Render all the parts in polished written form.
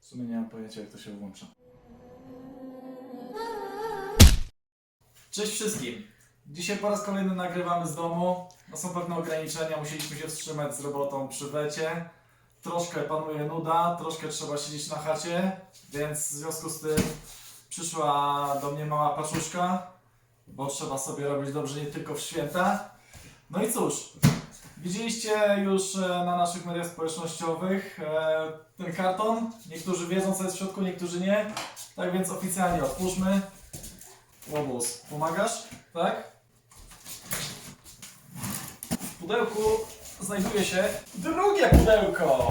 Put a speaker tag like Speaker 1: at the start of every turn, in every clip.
Speaker 1: sumie nie mam pojęcia, jak to się włącza. Cześć wszystkim! Dzisiaj po raz kolejny nagrywamy z domu. No są pewne ograniczenia, musieliśmy się wstrzymać z robotą przy wecie. Troszkę panuje nuda, troszkę trzeba siedzieć na chacie, więc w związku z tym przyszła do mnie mała paczuszka, bo trzeba sobie robić dobrze nie tylko w święta. No i cóż, widzieliście już na naszych mediach społecznościowych ten karton. Niektórzy wiedzą, co jest w środku, niektórzy nie. Tak więc oficjalnie otwórzmy. Łobuz, pomagasz? Tak? W pudełku znajduje się drugie pudełko!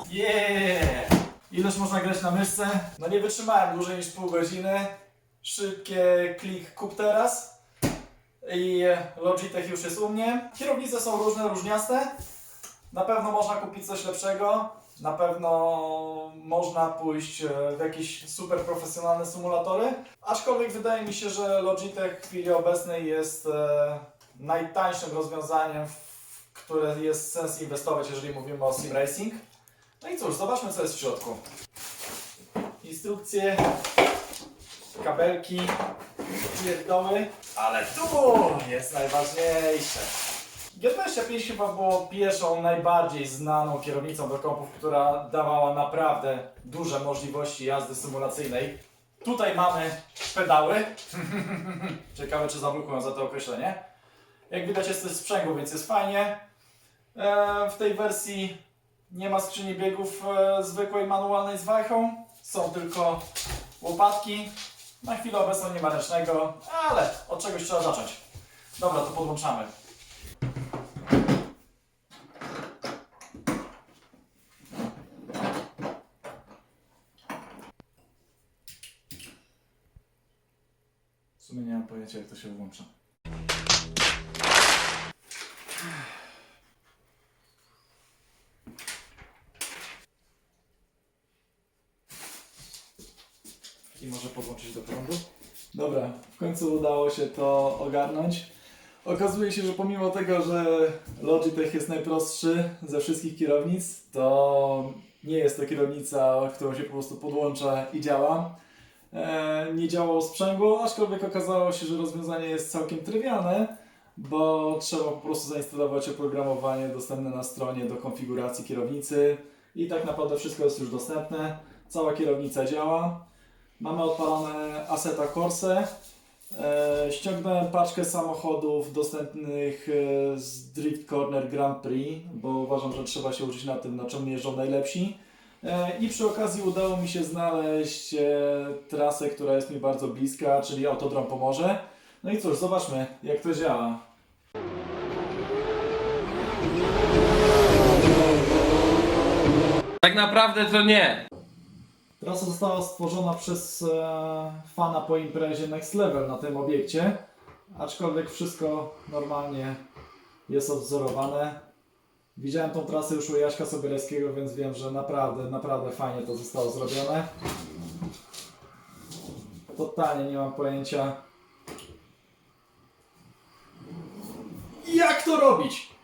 Speaker 1: Yeah! Ileż można grać na myszce? No nie wytrzymałem dłużej niż pół godziny. Szybkie klik kup teraz. I Logitech już jest u mnie. Kierownice są różne, różniaste. Na pewno można kupić coś lepszego. Na pewno można pójść w jakieś super profesjonalne symulatory. Aczkolwiek wydaje mi się, że Logitech w chwili obecnej jest najtańszym rozwiązaniem, w które jest sens inwestować, jeżeli mówimy o sim racing. No i cóż, zobaczmy, co jest w środku. Instrukcje, kabelki, pierdoły, ale tu jest najważniejsze. G25 chyba było pierwszą, najbardziej znaną kierownicą do kompów, która dawała naprawdę duże możliwości jazdy symulacyjnej. Tutaj mamy pedały. Ciekawe, czy zablokują za to określenie. Jak widać, jest to sprzęgło, więc jest fajnie. W tej wersji nie ma skrzyni biegów zwykłej manualnej z wajchą. Są tylko łopatki. Na chwilę obecną nie ma ręcznego, ale od czegoś trzeba zacząć. Dobra, to podłączamy. W sumie nie mam pojęcia, jak to się włącza. I może podłączyć do prądu? Dobra, w końcu udało się to ogarnąć. Okazuje się, że pomimo tego, że Logitech jest najprostszy ze wszystkich kierownic, to nie jest to kierownica, którą się po prostu podłącza i działa. Nie działało sprzęgło, aczkolwiek okazało się, że rozwiązanie jest całkiem trywialne, bo trzeba po prostu zainstalować oprogramowanie dostępne na stronie do konfiguracji kierownicy i tak naprawdę wszystko jest już dostępne. Cała kierownica działa. Mamy odpalone Assetto Corsa. Ściągnąłem paczkę samochodów dostępnych z Drift Corner Grand Prix, bo uważam, że trzeba się uczyć na tym, na czym jeżdżą najlepsi. I przy okazji udało mi się znaleźć trasę, która jest mi bardzo bliska, czyli Autodrom Pomorze. No i cóż, zobaczmy, jak to działa.
Speaker 2: Tak naprawdę to nie.
Speaker 1: Trasa została stworzona przez fana po imprezie Next Level na tym obiekcie, aczkolwiek wszystko normalnie jest odwzorowane. Widziałem tą trasę już u Jaśka Sobierajskiego, więc wiem, że naprawdę fajnie to zostało zrobione. Totalnie nie mam pojęcia, jak to robić.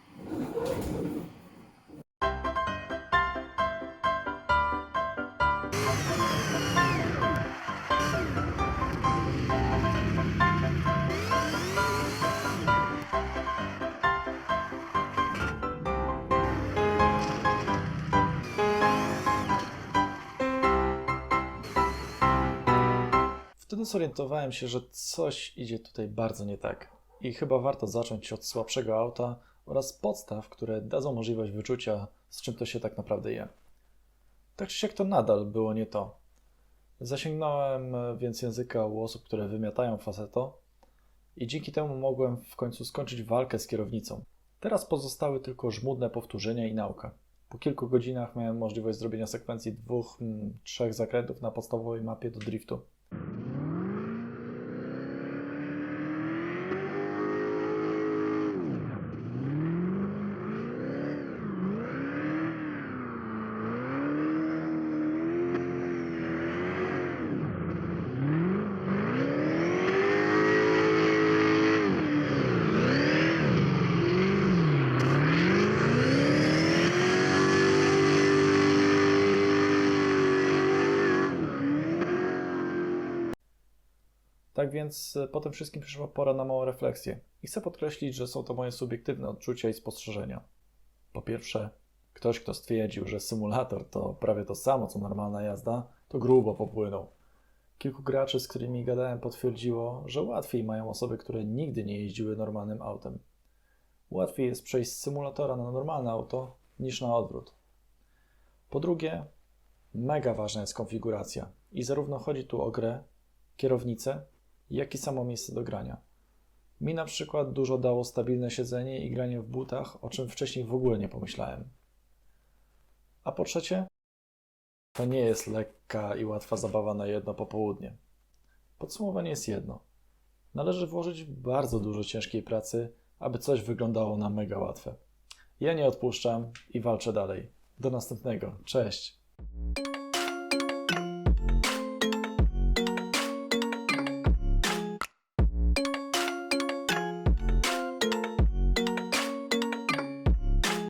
Speaker 1: Wtedy zorientowałem się, że coś idzie tutaj bardzo nie tak i chyba warto zacząć od słabszego auta oraz podstaw, które dadzą możliwość wyczucia, z czym to się tak naprawdę je. Tak czy siak to nadal było nie to. Zasięgnąłem więc języka u osób, które wymiatają faceto i dzięki temu mogłem w końcu skończyć walkę z kierownicą. Teraz pozostały tylko żmudne powtórzenia i nauka. Po kilku godzinach miałem możliwość zrobienia sekwencji 2-3 zakrętów na podstawowej mapie do driftu.
Speaker 2: Tak więc po tym wszystkim przyszła pora na małą refleksję. I chcę podkreślić, że są to moje subiektywne odczucia i spostrzeżenia. Po pierwsze, ktoś, kto stwierdził, że symulator to prawie to samo, co normalna jazda, to grubo popłynął. Kilku graczy, z którymi gadałem, potwierdziło, że łatwiej mają osoby, które nigdy nie jeździły normalnym autem. Łatwiej jest przejść z symulatora na normalne auto, niż na odwrót. Po drugie, mega ważna jest konfiguracja. I zarówno chodzi tu o grę, kierownicę, jak i samo miejsce do grania. Mi na przykład dużo dało stabilne siedzenie i granie w butach, o czym wcześniej w ogóle nie pomyślałem. A po trzecie, to nie jest lekka i łatwa zabawa na jedno popołudnie. Podsumowanie jest jedno. Należy włożyć bardzo dużo ciężkiej pracy, aby coś wyglądało na mega łatwe. Ja nie odpuszczam i walczę dalej. Do następnego. Cześć!